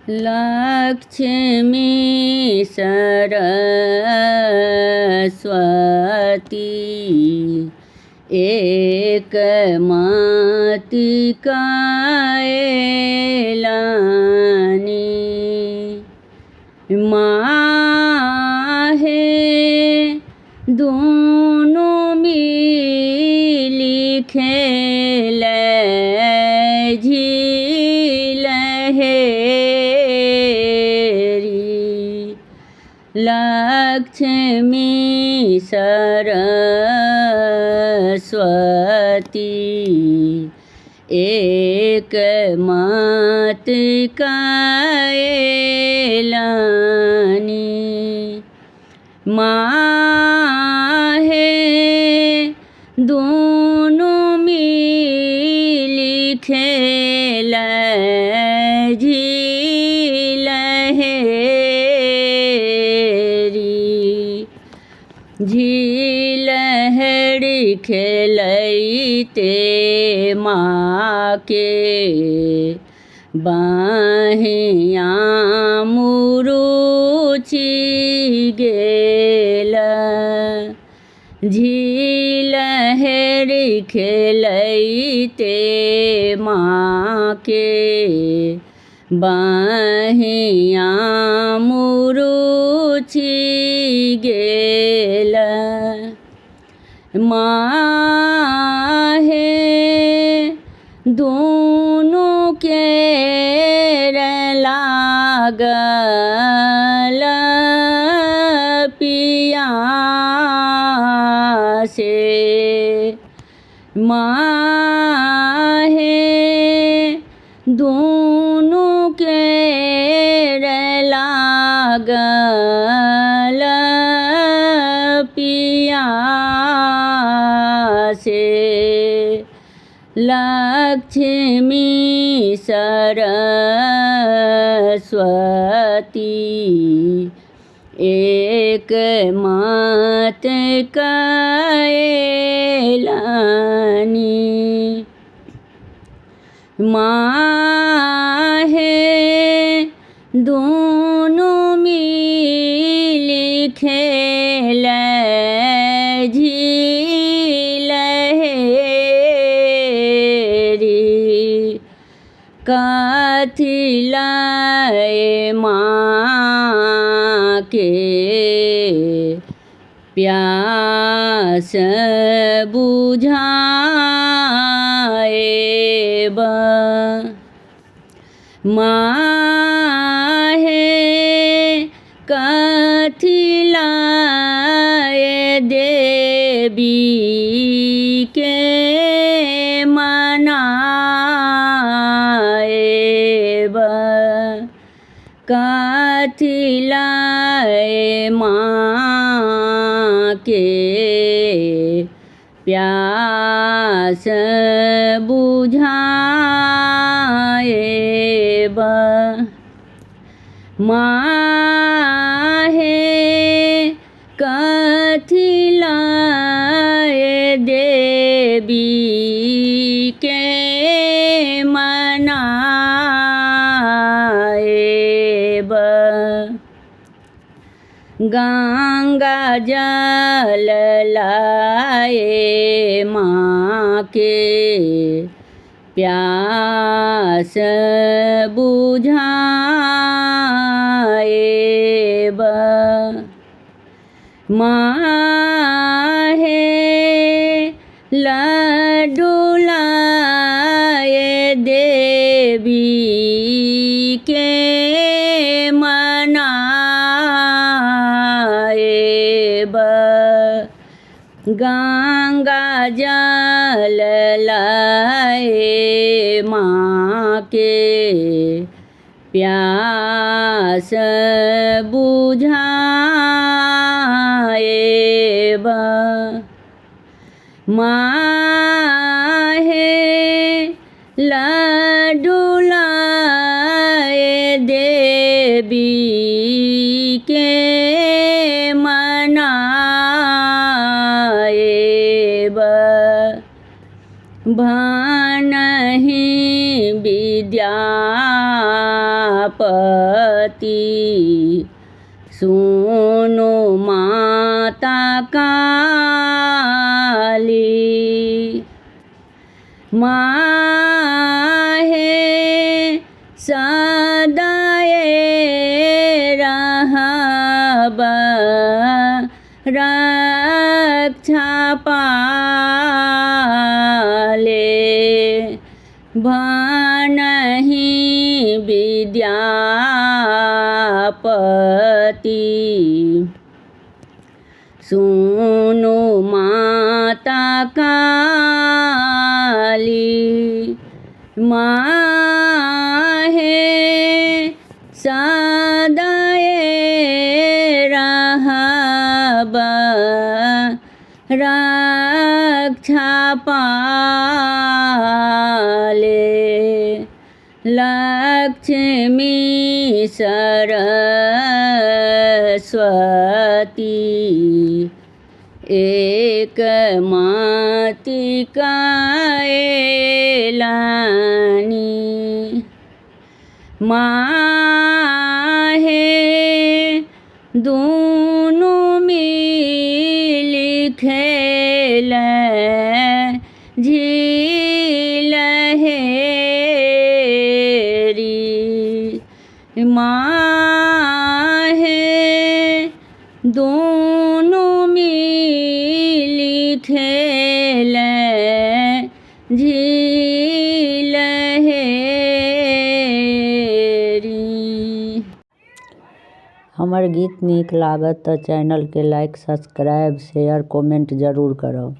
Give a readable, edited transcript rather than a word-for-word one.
लक्ष्मी सरस्वती एक माती कायलानी माँ है दोनों मिली खेले झील हेरी लक्ष्मी सरस्वती एक मात कायलानी माँ है दोनों मिली खेल झील हेरी झील हेरी खेलैते माँ के बाहिया मुरुचि गेल झील हेरी खेलैते माँ के बाहिया मुरुचि गेल माँ है दोनों के लागल पिया से माँ है दोनों के लागल पिया से लक्ष्मी सरस्वती एक मात कायलानी माँ है दोनों मिली खेल झील हेरी कथी लाए माँ के प्यास बुझाएब माँ है कथी लाए देवी के मनाएब कथी लाए माँ के प्यास बुझाएब माँ है कथी लाए देवी के मनाएब गंगा जल लाए माँ के प्यास बुझाएब माँ है लड्डू लाए देवी के मनाएब गंगा जल लाए माँ के प्यास बुझाएब माँ है लड्डू लाए देवी के मनाएब भानहि विद्या सुनो माता काली। माँ है सदाए रहबा रक्षा पाले। भनहि विद्यापति सुनो माता काली। माँ है सदाए रहबा रक्षा पाले। लक्ष्मी सरस्वती एक माती कायलानी। माँ है दोनों मिली खेले झील हेरी। माँ है दोनों मिली खेले झील हेरी। हमर गीत नीक लागत तो चैनल के लाइक सब्सक्राइब शेयर कमेंट जरूर करब।